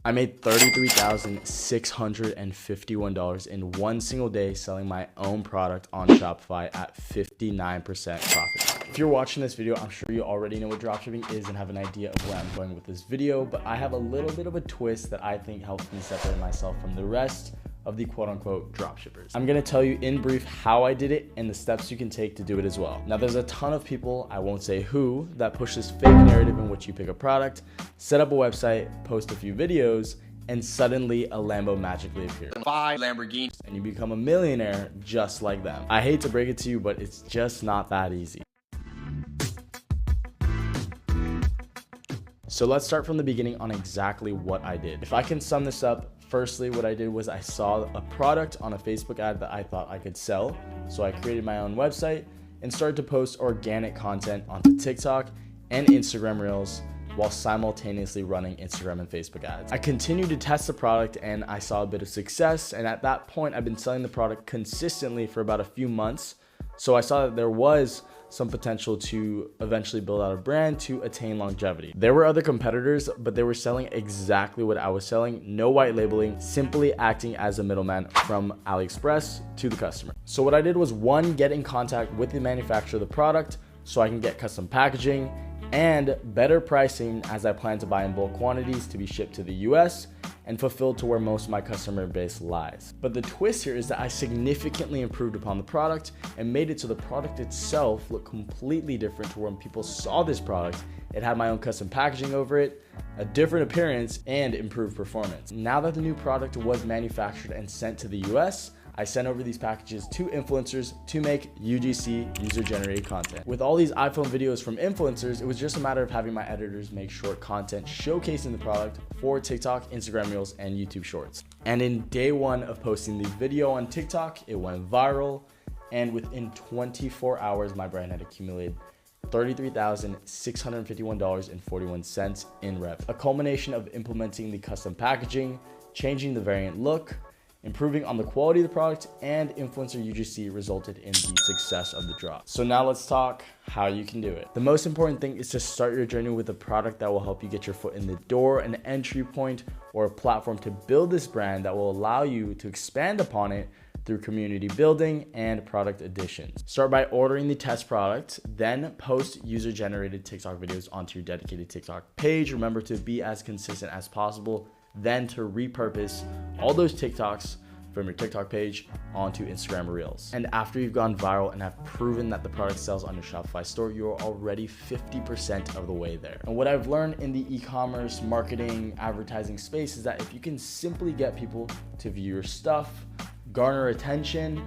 I made $33,651 in one single day selling my own product on Shopify at 59% profit. If you're watching this video, I'm sure you already know what dropshipping is and have an idea of where I'm going with this video, but I have a little bit of a twist that I think helps me separate myself from the rest of the quote-unquote dropshippers. I'm gonna tell you in brief how I did it and the steps you can take to do it as well. Now, there's a ton of people, I won't say who, that push this fake narrative in which you pick a product, set up a website, post a few videos, and suddenly a Lambo magically appears. Buy Lamborghini. And you become a millionaire just like them. I hate to break it to you, but it's just not that easy. So let's start from the beginning on exactly what I did. If I can sum this up, firstly, what I did was I saw a product on a Facebook ad that I thought I could sell. So I created my own website and started to post organic content onto TikTok and Instagram Reels while simultaneously running Instagram and Facebook ads. I continued to test the product and I saw a bit of success. And at that point, I've been selling the product consistently for about a few months. So I saw that there was some potential to eventually build out a brand to attain longevity. There were other competitors, but they were selling exactly what I was selling. No white labeling, simply acting as a middleman from AliExpress to the customer. So what I did was, one, get in contact with the manufacturer of the product so I can get custom packaging and better pricing, as I plan to buy in bulk quantities to be shipped to the US and fulfilled to where most of my customer base lies. But the twist here is that I significantly improved upon the product and made it so the product itself looked completely different to when people saw this product. It had my own custom packaging over it, a different appearance, and improved performance. Now that the new product was manufactured and sent to the US, I sent over these packages to influencers to make UGC, user-generated content. With all these iPhone videos from influencers, it was just a matter of having my editors make short content showcasing the product for TikTok, Instagram Reels, and YouTube Shorts. And in day one of posting the video on TikTok, it went viral. And within 24 hours, my brand had accumulated $33,651.41 in rev. A culmination of implementing the custom packaging, changing the variant look, improving on the quality of the product, and influencer UGC resulted in the success of the drop. So now let's talk how you can do it. The most important thing is to start your journey with a product that will help you get your foot in the door, an entry point or a platform to build this brand that will allow you to expand upon it through community building and product additions. Start by ordering the test product, then post user-generated TikTok videos onto your dedicated TikTok page. Remember to be as consistent as possible, then to repurpose all those TikToks from your TikTok page onto Instagram Reels. And after you've gone viral and have proven that the product sells on your Shopify store, you're already 50% of the way there. And what I've learned in the e-commerce, marketing, advertising space is that if you can simply get people to view your stuff, garner attention,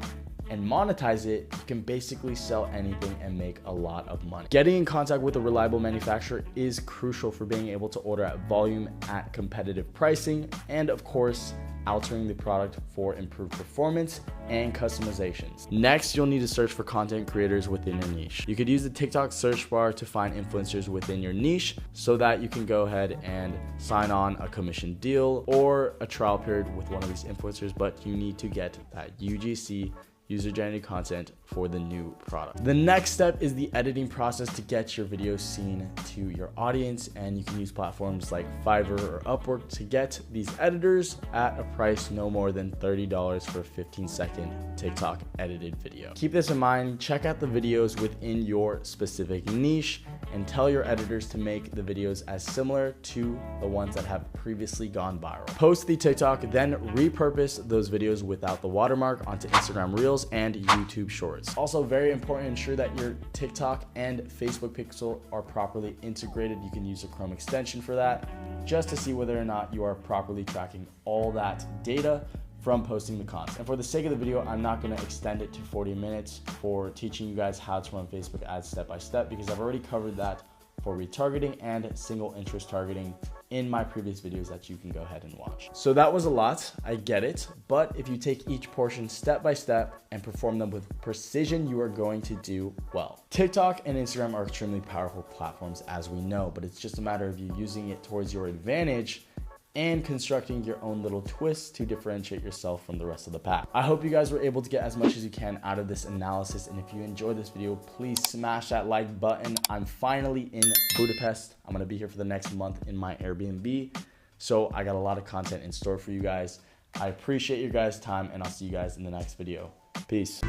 and monetize it, you can basically sell anything and make a lot of money. Getting in contact with a reliable manufacturer is crucial for being able to order at volume at competitive pricing, and of course, altering the product for improved performance and customizations. Next, you'll need to search for content creators within your niche. You could use the TikTok search bar to find influencers within your niche so that you can go ahead and sign on a commission deal or a trial period with one of these influencers, but you need to get that UGC, user-generated content, for the new product. The next step is the editing process to get your videos seen to your audience, and you can use platforms like Fiverr or Upwork to get these editors at a price no more than $30 for a 15-second TikTok edited video. Keep this in mind, check out the videos within your specific niche and tell your editors to make the videos as similar to the ones that have previously gone viral. Post the TikTok, then repurpose those videos without the watermark onto Instagram Reels and YouTube Shorts. Also, very important, ensure that your TikTok and Facebook pixel are properly integrated. You can use a Chrome extension for that, just to see whether or not you are properly tracking all that data from posting the content. And for the sake of the video, I'm not gonna extend it to 40 minutes for teaching you guys how to run Facebook ads step by step, because I've already covered that for retargeting and single interest targeting in my previous videos that you can go ahead and watch. So that was a lot, I get it, but if you take each portion step by step and perform them with precision, you are going to do well. TikTok and Instagram are extremely powerful platforms, as we know, but it's just a matter of you using it towards your advantage and constructing your own little twists to differentiate yourself from the rest of the pack. I hope you guys were able to get as much as you can out of this analysis, and if you enjoyed this video, please smash that like button. I'm finally in Budapest. I'm gonna be here for the next month in my Airbnb. So I got a lot of content in store for you guys. I appreciate your guys' time, and I'll see you guys in the next video. Peace.